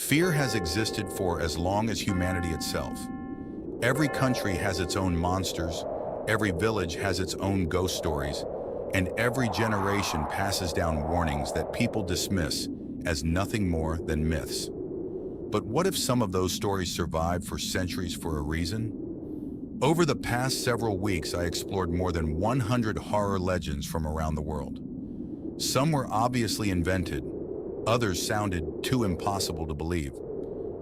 Fear has existed for as long as humanity itself. Every country has its own monsters, every village has its own ghost stories, and every generation passes down warnings that people dismiss as nothing more than myths. But what if some of those stories survived for centuries for a reason? Over the past several weeks, I explored more than 100 horror legends from around the world. Some were obviously invented, others sounded too impossible to believe.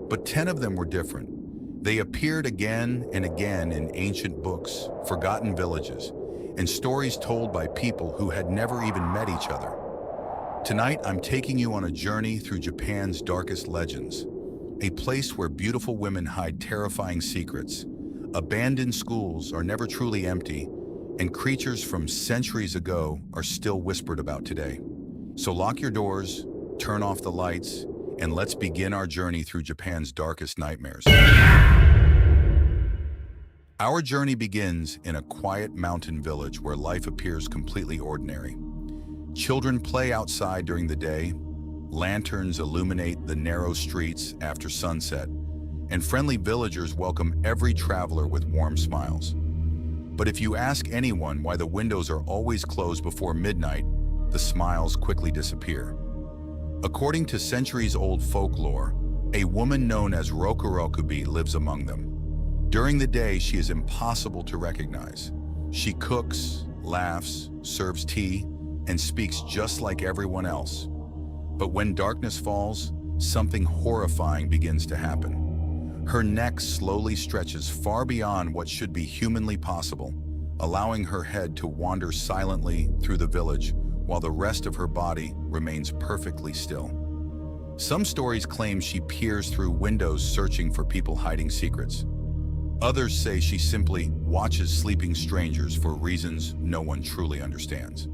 But 10 of them were different. They appeared again and again in ancient books, forgotten villages, and stories told by people who had never even met each other. Tonight, I'm taking you on a journey through Japan's darkest legends, a place where beautiful women hide terrifying secrets, abandoned schools are never truly empty, and creatures from centuries ago are still whispered about today. So lock your doors, turn off the lights, and let's begin our journey through Japan's darkest nightmares. Our journey begins in a quiet mountain village where life appears completely ordinary. Children play outside during the day, lanterns illuminate the narrow streets after sunset, and friendly villagers welcome every traveler with warm smiles. But if you ask anyone why the windows are always closed before midnight, the smiles quickly disappear. According to centuries-old folklore, a woman known as Rokurokubi lives among them. During the day, she is impossible to recognize. She cooks, laughs, serves tea, and speaks just like everyone else. But when darkness falls, something horrifying begins to happen. Her neck slowly stretches far beyond what should be humanly possible, allowing her head to wander silently through the village while the rest of her body remains perfectly still. Some stories claim she peers through windows searching for people hiding secrets. Others say she simply watches sleeping strangers for reasons no one truly understands.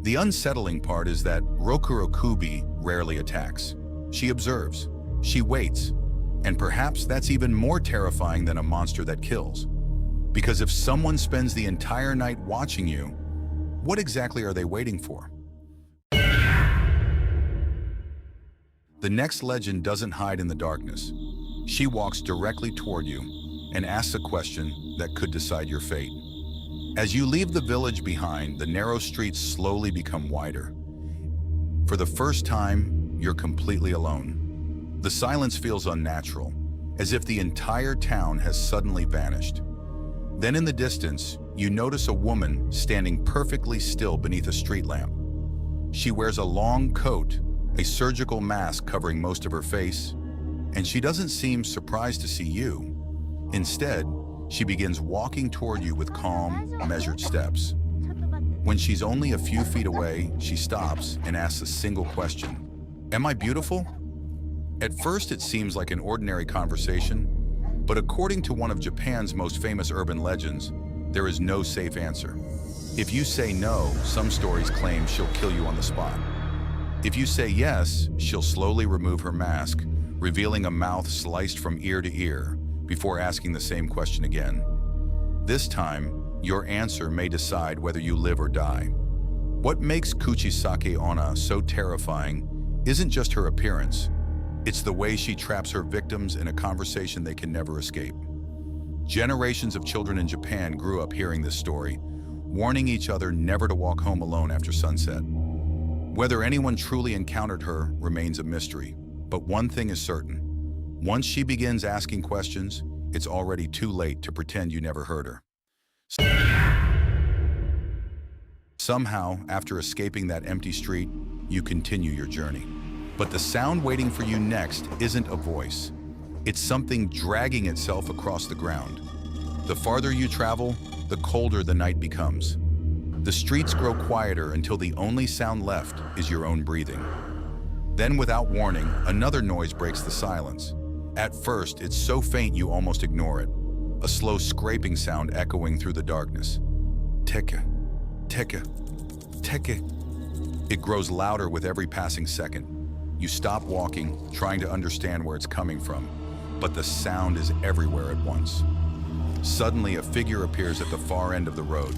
The unsettling part is that Rokurokubi rarely attacks. She observes, she waits, and perhaps that's even more terrifying than a monster that kills. Because if someone spends the entire night watching you, what exactly are they waiting for? The next legend doesn't hide in the darkness. She walks directly toward you and asks a question that could decide your fate. As you leave the village behind, the narrow streets slowly become wider. For the first time, you're completely alone. The silence feels unnatural, as if the entire town has suddenly vanished. Then in the distance, you notice a woman standing perfectly still beneath a street lamp. She wears a long coat, a surgical mask covering most of her face, and she doesn't seem surprised to see you. Instead, she begins walking toward you with calm, measured steps. When she's only a few feet away, she stops and asks a single question. "Am I beautiful?" At first, it seems like an ordinary conversation, but according to one of Japan's most famous urban legends, there is no safe answer. If you say no, some stories claim she'll kill you on the spot. If you say yes, she'll slowly remove her mask, revealing a mouth sliced from ear to ear, before asking the same question again. This time, your answer may decide whether you live or die. What makes Kuchisake Onna so terrifying isn't just her appearance. It's the way she traps her victims in a conversation they can never escape. Generations of children in Japan grew up hearing this story, warning each other never to walk home alone after sunset. Whether anyone truly encountered her remains a mystery, but one thing is certain. Once she begins asking questions, it's already too late to pretend you never heard her. Somehow, after escaping that empty street, you continue your journey. But the sound waiting for you next isn't a voice. It's something dragging itself across the ground. The farther you travel, the colder the night becomes. The streets grow quieter until the only sound left is your own breathing. Then, without warning, another noise breaks the silence. At first, it's so faint you almost ignore it. A slow scraping sound echoing through the darkness. Teke, teke, teke. It grows louder with every passing second. You stop walking, trying to understand where it's coming from, but the sound is everywhere at once. Suddenly, a figure appears at the far end of the road.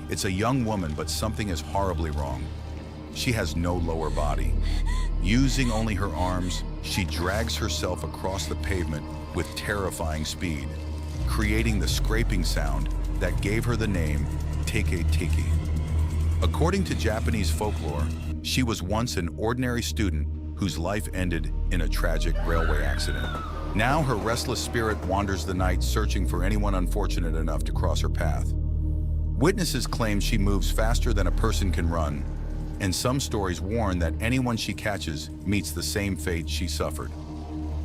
It's a young woman, but something is horribly wrong. She has no lower body. Using only her arms, she drags herself across the pavement with terrifying speed, creating the scraping sound that gave her the name Teke Teke. According to Japanese folklore, she was once an ordinary student whose life ended in a tragic railway accident. Now her restless spirit wanders the night searching for anyone unfortunate enough to cross her path. Witnesses claim she moves faster than a person can run, and some stories warn that anyone she catches meets the same fate she suffered.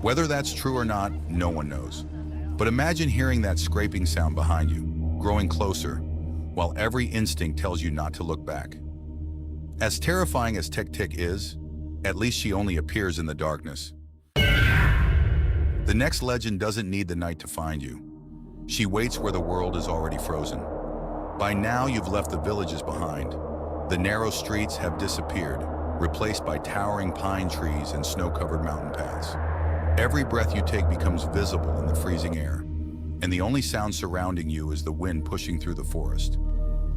Whether that's true or not, no one knows. But imagine hearing that scraping sound behind you, growing closer, while every instinct tells you not to look back. As terrifying as Teke Teke is, at least she only appears in the darkness. The next legend doesn't need the night to find you. She waits where the world is already frozen. By now, you've left the villages behind. The narrow streets have disappeared, replaced by towering pine trees and snow-covered mountain paths. Every breath you take becomes visible in the freezing air, and the only sound surrounding you is the wind pushing through the forest.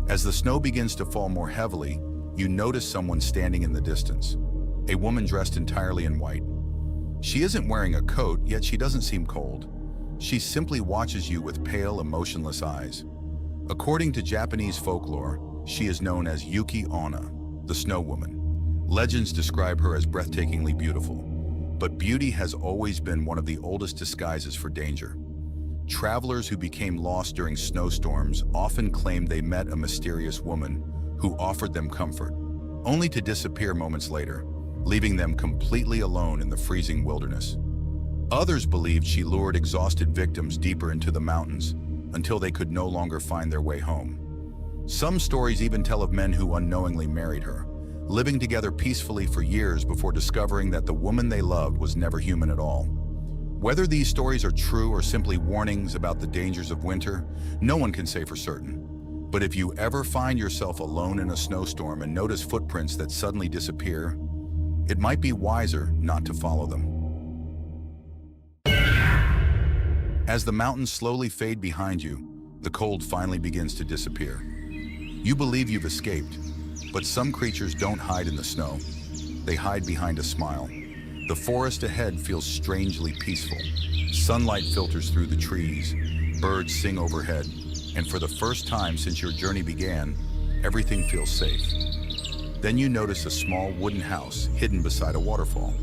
As the snow begins to fall more heavily, you notice someone standing in the distance, a woman dressed entirely in white. She isn't wearing a coat, yet she doesn't seem cold. She simply watches you with pale, emotionless eyes. According to Japanese folklore, she is known as Yuki Onna, the Snow Woman. Legends describe her as breathtakingly beautiful, but beauty has always been one of the oldest disguises for danger. Travelers who became lost during snowstorms often claimed they met a mysterious woman who offered them comfort, only to disappear moments later, leaving them completely alone in the freezing wilderness. Others believed she lured exhausted victims deeper into the mountains until they could no longer find their way home. Some stories even tell of men who unknowingly married her, living together peacefully for years before discovering that the woman they loved was never human at all. Whether these stories are true or simply warnings about the dangers of winter, no one can say for certain. But if you ever find yourself alone in a snowstorm and notice footprints that suddenly disappear, it might be wiser not to follow them. As the mountains slowly fade behind you, the cold finally begins to disappear. You believe you've escaped, but some creatures don't hide in the snow. They hide behind a smile. The forest ahead feels strangely peaceful. Sunlight filters through the trees, birds sing overhead, and for the first time since your journey began, everything feels safe. Then you notice a small wooden house hidden beside a waterfall.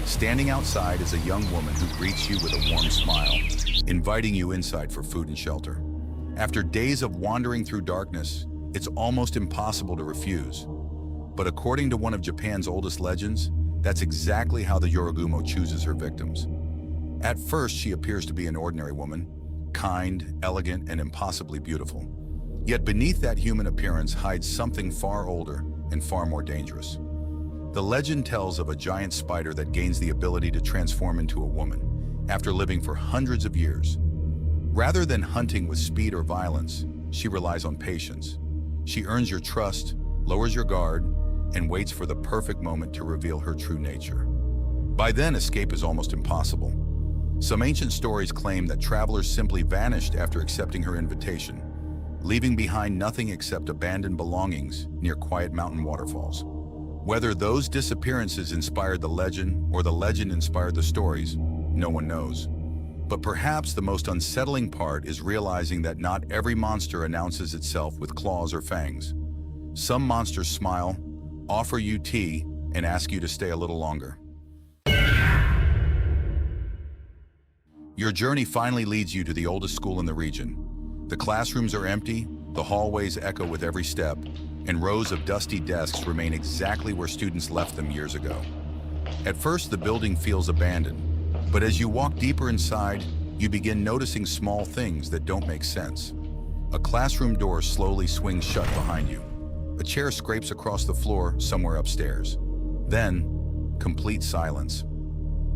Standing outside is a young woman who greets you with a warm smile, inviting you inside for food and shelter. After days of wandering through darkness, it's almost impossible to refuse. But according to one of Japan's oldest legends, that's exactly how the Yorigumo chooses her victims. At first, she appears to be an ordinary woman, kind, elegant, and impossibly beautiful. Yet beneath that human appearance hides something far older and far more dangerous. The legend tells of a giant spider that gains the ability to transform into a woman after living for hundreds of years. Rather than hunting with speed or violence, she relies on patience. She earns your trust, lowers your guard, and waits for the perfect moment to reveal her true nature. By then, escape is almost impossible. Some ancient stories claim that travelers simply vanished after accepting her invitation, leaving behind nothing except abandoned belongings near quiet mountain waterfalls. Whether those disappearances inspired the legend or the legend inspired the stories, no one knows. But perhaps the most unsettling part is realizing that not every monster announces itself with claws or fangs. Some monsters smile, offer you tea, and ask you to stay a little longer. Your journey finally leads you to the oldest school in the region. The classrooms are empty, the hallways echo with every step, and rows of dusty desks remain exactly where students left them years ago. At first, the building feels abandoned, but as you walk deeper inside, you begin noticing small things that don't make sense. A classroom door slowly swings shut behind you. A chair scrapes across the floor somewhere upstairs. Then, complete silence.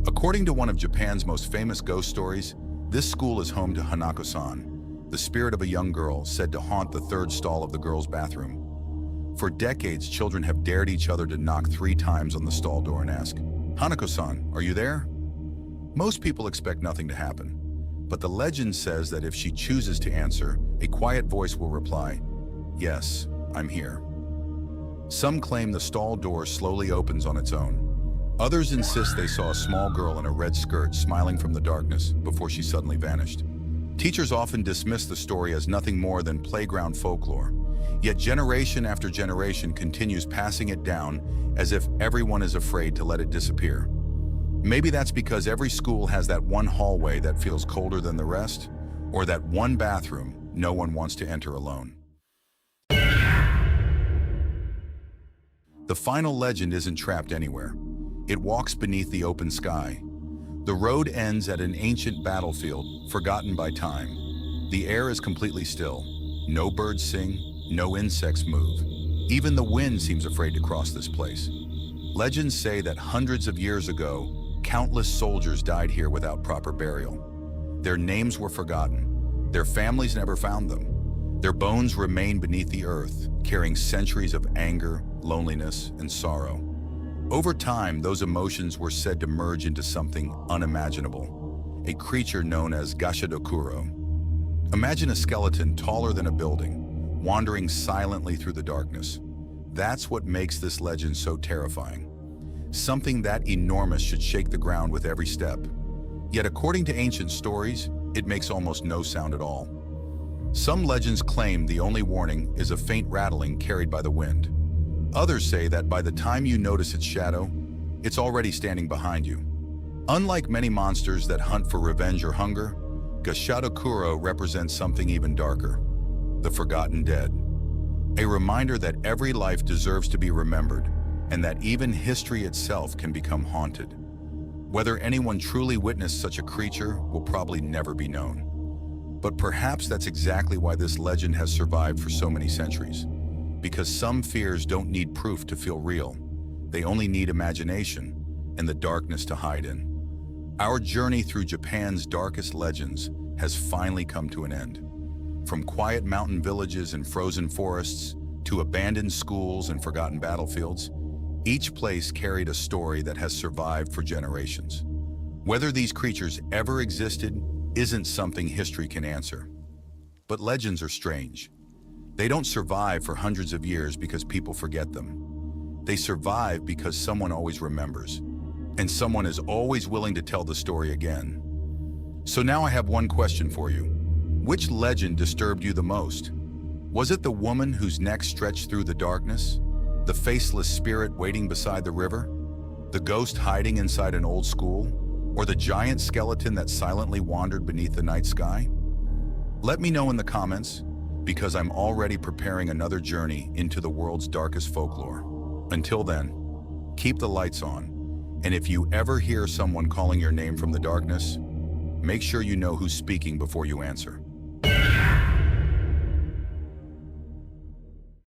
According to one of Japan's most famous ghost stories, this school is home to Hanako-san, the spirit of a young girl said to haunt the third stall of the girls' bathroom. For decades, children have dared each other to knock 3 times on the stall door and ask, "Hanako-san, are you there?" Most people expect nothing to happen, but the legend says that if she chooses to answer, a quiet voice will reply, "Yes, I'm here." Some claim the stall door slowly opens on its own. Others insist they saw a small girl in a red skirt smiling from the darkness before she suddenly vanished. Teachers often dismiss the story as nothing more than playground folklore, yet generation after generation continues passing it down as if everyone is afraid to let it disappear. Maybe that's because every school has that one hallway that feels colder than the rest, or that one bathroom no one wants to enter alone. The final legend isn't trapped anywhere. It walks beneath the open sky. The road ends at an ancient battlefield, forgotten by time. The air is completely still. No birds sing, no insects move. Even the wind seems afraid to cross this place. Legends say that hundreds of years ago, countless soldiers died here without proper burial. Their names were forgotten. Their families never found them. Their bones remain beneath the earth, carrying centuries of anger, loneliness, and sorrow. Over time, those emotions were said to merge into something unimaginable, a creature known as Gashadokuro. Imagine a skeleton taller than a building, wandering silently through the darkness. That's what makes this legend so terrifying. Something that enormous should shake the ground with every step. Yet according to ancient stories, it makes almost no sound at all. Some legends claim the only warning is a faint rattling carried by the wind. Others say that by the time you notice its shadow, it's already standing behind you. Unlike many monsters that hunt for revenge or hunger, Gashadokuro represents something even darker: the forgotten dead. A reminder that every life deserves to be remembered, and that even history itself can become haunted. Whether anyone truly witnessed such a creature will probably never be known. But perhaps that's exactly why this legend has survived for so many centuries. Because some fears don't need proof to feel real. They only need imagination and the darkness to hide in. Our journey through Japan's darkest legends has finally come to an end. From quiet mountain villages and frozen forests to abandoned schools and forgotten battlefields, each place carried a story that has survived for generations. Whether these creatures ever existed isn't something history can answer. But legends are strange. They don't survive for hundreds of years because people forget them. They survive because someone always remembers, and someone is always willing to tell the story again. So now I have one question for you. Which legend disturbed you the most? Was it the woman whose neck stretched through the darkness? The faceless spirit waiting beside the river? The ghost hiding inside an old school? Or the giant skeleton that silently wandered beneath the night sky? Let me know in the comments, because I'm already preparing another journey into the world's darkest folklore. Until then, keep the lights on, and if you ever hear someone calling your name from the darkness, make sure you know who's speaking before you answer.